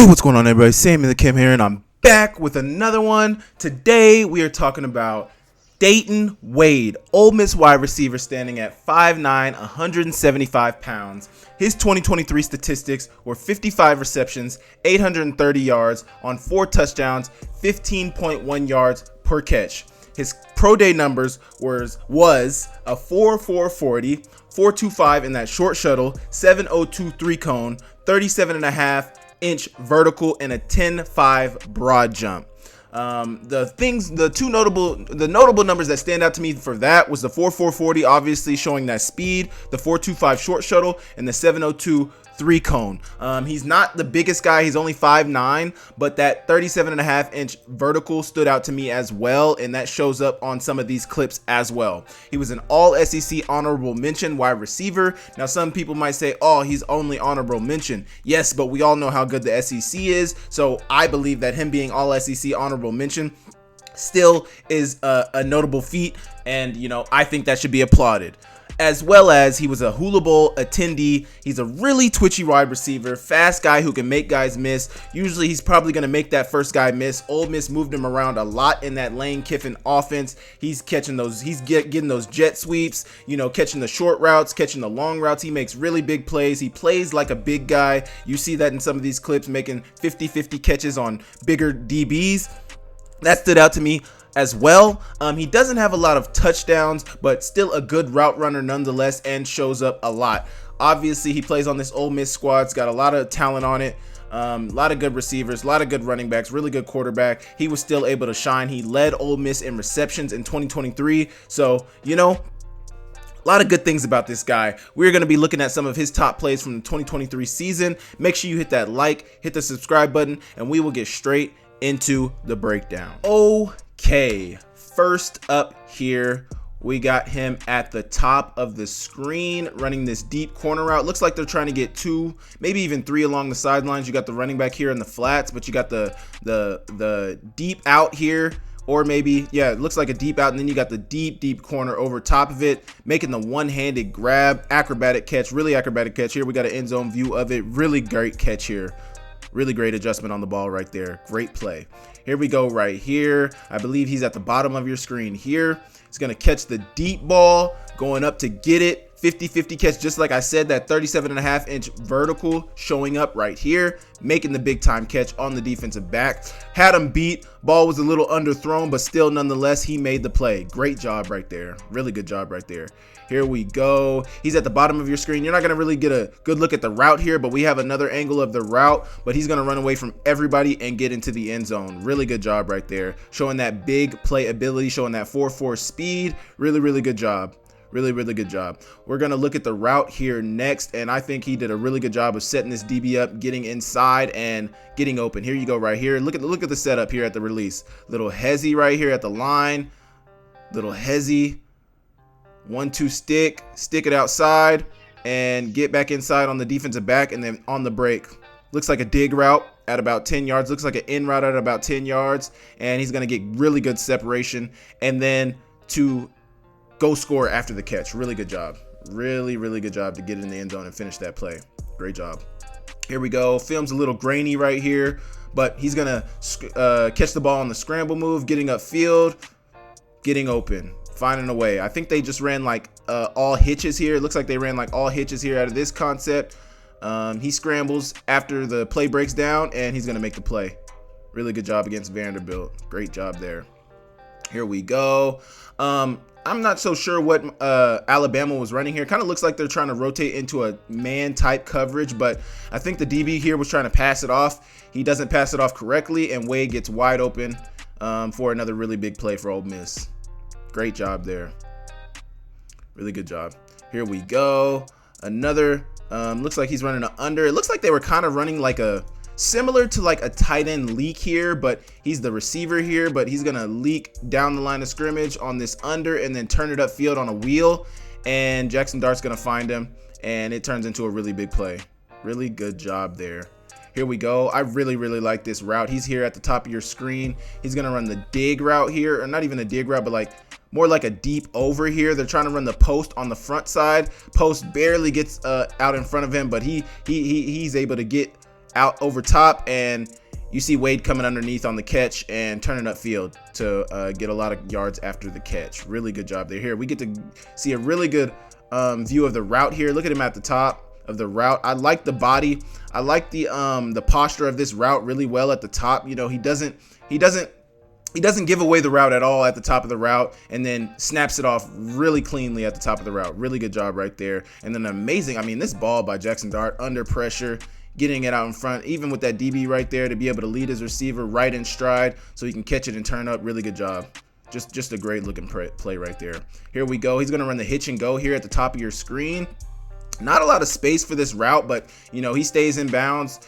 Yo, what's going on, everybody? Sammy the Akem here, and I'm back with another one. Today, we are talking about Dayton Wade, Ole Miss wide receiver, standing at 5'9", 175 pounds. His 2023 statistics were 55 receptions, 830 yards on 4 touchdowns, 15.1 yards per catch. His pro day numbers was a 4.4 40, 4.25 in that short shuttle, 7.02 3-cone, 37.5-inch vertical, and a 10.5 broad jump. The notable numbers that stand out to me for that was the 4.4 40, obviously showing that speed, the 4.25 short shuttle, and the 7.02 3-cone. He's not the biggest guy. He's only 5'9", but that 37.5-inch vertical stood out to me as well, and that shows up on some of these clips as well. He was an all-SEC honorable mention wide receiver. Now, some people might say, oh, he's only honorable mention. Yes, but we all know how good the SEC is, so I believe that him being all-SEC honorable mention still is a notable feat, and, I think that should be applauded. As well as he was a Hula Bowl attendee. He's a really twitchy wide receiver, fast guy who can make guys miss. Usually he's probably going to make that first guy miss. Ole Miss moved him around a lot in that Lane Kiffin offense. He's catching those, getting those jet sweeps, catching the short routes, catching the long routes. He makes really big plays. He plays like a big guy. You see that in some of these clips, making 50-50 catches on bigger DBs. That stood out to me as well. He doesn't have a lot of touchdowns, but still a good route runner nonetheless, and shows up a lot. Obviously, he plays on this Ole Miss squad. It's got a lot of talent on it. A lot of good receivers, a lot of good running backs, really good quarterback. He was still able to shine. He led Ole Miss in receptions in 2023. So, a lot of good things about this guy. We're going to be looking at some of his top plays from the 2023 season. Make sure you hit that like, hit the subscribe button, and we will get straight into the breakdown. Okay, first up here, we got him at the top of the screen running this deep corner route. Looks like they're trying to get 2, maybe even 3 along the sidelines. You got the running back here in the flats, but you got the deep out here, or maybe, yeah, it looks like a deep out, and then you got the deep corner over top of it, making the one-handed grab, acrobatic catch, really acrobatic catch. Here we got an end zone view of it. Really great catch here. Really great adjustment on the ball right there. Great play. Here we go right here. I believe he's at the bottom of your screen here. He's going to catch the deep ball, going up to get it. 50-50 catch, just like I said, that 37.5-inch vertical showing up right here, making the big time catch on the defensive back. Had him beat. Ball was a little underthrown, but still nonetheless, he made the play. Great job right there. Really good job right there. Here we go. He's at the bottom of your screen. You're not going to really get a good look at the route here, but we have another angle of the route, but he's going to run away from everybody and get into the end zone. Really good job right there. Showing that big play ability, showing that 4.4 speed. Really good job. Really good job. We're going to look at the route here next, and I think he did a really good job of setting this DB up, getting inside and getting open. Here you go right here. Look at the setup here at the release. Little hezzy right here at the line. Little hezzy. 1-2 stick it outside, and get back inside on the defensive back, and then on the break. Looks like a dig route at about 10 yards. Looks like an in route at about 10 yards, and he's going to get really good separation, and then to go score after the catch. Really good job. Really good job to get in the end zone and finish that play. Great job. Here we go. Film's a little grainy right here, but he's going to catch the ball on the scramble move, getting upfield, getting open, finding a way. I think they just ran like all hitches here. It looks like they ran like all hitches here out of this concept. He scrambles after the play breaks down, and he's going to make the play. Really good job against Vanderbilt. Great job there. Here we go. I'm not so sure what Alabama was running here. Kind of looks like they're trying to rotate into a man-type coverage, but I think the DB here was trying to pass it off. He doesn't pass it off correctly, and Wade gets wide open for another really big play for Ole Miss. Great job there. Really good job. Here we go. Another, looks like he's running an under. It looks like they were kind of running like similar to like a tight end leak here, but he's the receiver here, but he's going to leak down the line of scrimmage on this under and then turn it upfield on a wheel, and Jackson Dart's going to find him, and it turns into a really big play. Really good job there. Here we go. I really like this route. He's here at the top of your screen. He's going to run the dig route here, or not even a dig route, but like more like a deep over here. They're trying to run the post on the front side. Post barely gets out in front of him, but he's able to get out over top, and you see Wade coming underneath on the catch and turning upfield to get a lot of yards after the catch. Really good job there. Here we get to see a really good view of the route here. Look at him at the top of the route. I like the body. I like the posture of this route really well at the top. You know, he doesn't give away the route at all at the top of the route, and then snaps it off really cleanly at the top of the route. Really good job right there. And then amazing, I mean, this ball by Jackson Dart under pressure, getting it out in front, even with that DB right there, to be able to lead his receiver right in stride so he can catch it and turn up. Really good job. Just a great looking play right there. Here we go. He's going to run the hitch and go here at the top of your screen. Not a lot of space for this route, but you know, he stays in bounds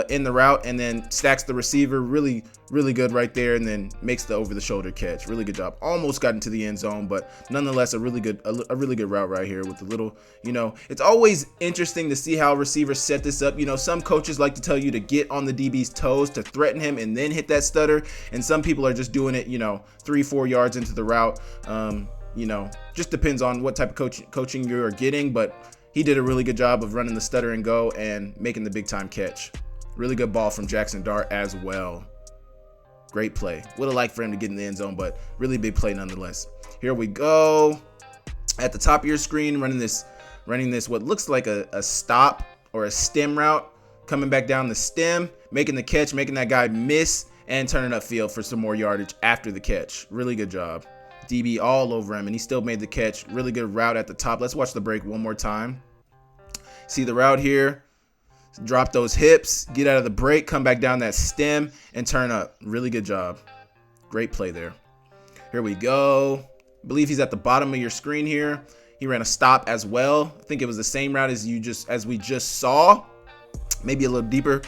in the route and then stacks the receiver. Really good right there, and then makes the over the shoulder catch. Really good job. Almost got into the end zone, but nonetheless a really good route right here with the little, you know, it's always interesting to see how receivers set this up. You know, some coaches like to tell you to get on the DB's toes to threaten him and then hit that stutter, and some people are just doing it, you know, 3-4 yards into the route. You know, just depends on what type of coaching you are getting, but he did a really good job of running the stutter and go and making the big time catch. Really good ball from Jackson Dart as well. Great play. Would have liked for him to get in the end zone, but really big play nonetheless. Here we go. At the top of your screen, running this what looks like a stop or a stem route, coming back down the stem, making the catch, making that guy miss, and turning upfield for some more yardage after the catch. Really good job. DB all over him, and he still made the catch. Really good route at the top. Let's watch the break one more time. See the route here. Drop those hips, get out of the break, come back down that stem, and turn up. Really good job. Great play there. Here we go. I believe he's at the bottom of your screen here. He ran a stop as well. I think it was the same route as we just saw. Maybe a little deeper,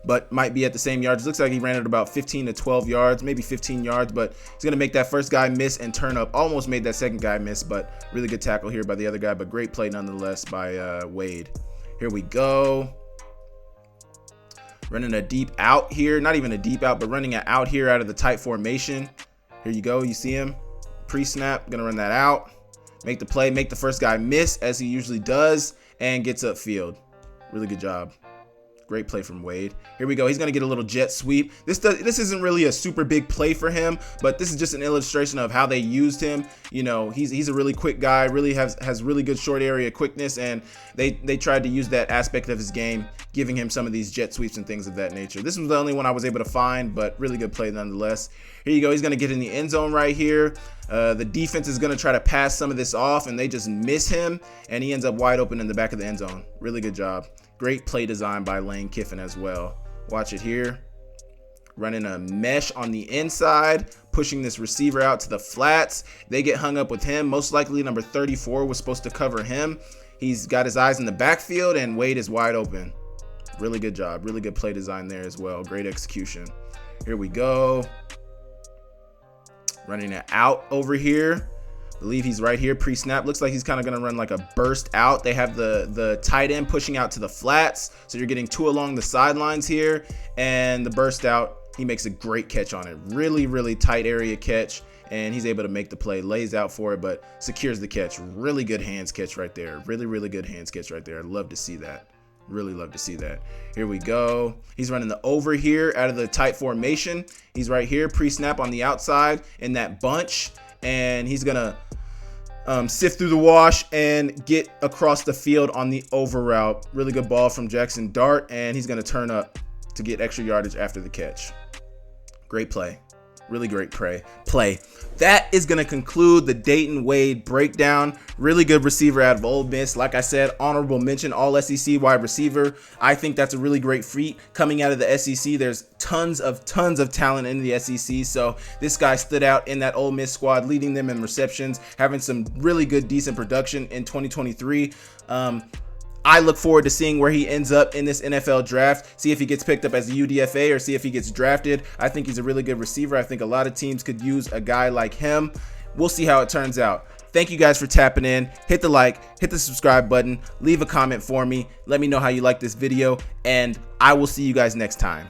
but might be at the same yards. Looks like he ran it about 15 to 12 yards, maybe 15 yards, but he's going to make that first guy miss and turn up. Almost made that second guy miss, but really good tackle here by the other guy, but great play nonetheless by Wade. Here we go. Running a deep out here. Not even a deep out, but running it out here out of the tight formation. Here you go. You see him. Pre-snap. Going to run that out. Make the play. Make the first guy miss, as he usually does, and gets upfield. Really good job. Great play from Wade. Here we go. He's going to get a little jet sweep. This isn't really a super big play for him, but this is just an illustration of how they used him. You know, he's a really quick guy, really has really good short area quickness, and they tried to use that aspect of his game, giving him some of these jet sweeps and things of that nature. This was the only one I was able to find, but really good play nonetheless. Here you go. He's going to get in the end zone right here. The defense is going to try to pass some of this off, and they just miss him, and he ends up wide open in the back of the end zone. Really good job. Great play design by Lane Kiffin as well. Watch it here. Running a mesh on the inside, pushing this receiver out to the flats. They get hung up with him. Most likely number 34 was supposed to cover him. He's got his eyes in the backfield, and Wade is wide open. Really good job. Really good play design there as well. Great execution. Here we go. Running it out over here. Believe he's right here pre-snap. Looks like he's kind of going to run like a burst out. They have the tight end pushing out to the flats, so you're getting two along the sidelines here, and the burst out, he makes a great catch on it. Really tight area catch, and he's able to make the play. Lays out for it, but secures the catch. Really good hands catch right there. Really good hands catch right there. I'd love to see that. Really love to see that. Here we go. He's running the over here out of the tight formation. He's right here pre-snap on the outside in that bunch, and he's gonna sift through the wash and get across the field on the over route. Really good ball from Jackson Dart, and he's gonna turn up to get extra yardage after the catch. Great play. Really great play. That is going to conclude the Dayton Wade breakdown. Really good receiver out of Ole Miss. Like I said, honorable mention, all SEC wide receiver. I think that's a really great feat coming out of the SEC. There's tons of talent in the SEC. So this guy stood out in that Ole Miss squad, leading them in receptions, having some really good, decent production in 2023. I look forward to seeing where he ends up in this NFL draft, see if he gets picked up as a UDFA or see if he gets drafted. I think he's a really good receiver. I think a lot of teams could use a guy like him. We'll see how it turns out. Thank you guys for tapping in. Hit the like, hit the subscribe button, leave a comment for me. Let me know how you like this video, and I will see you guys next time.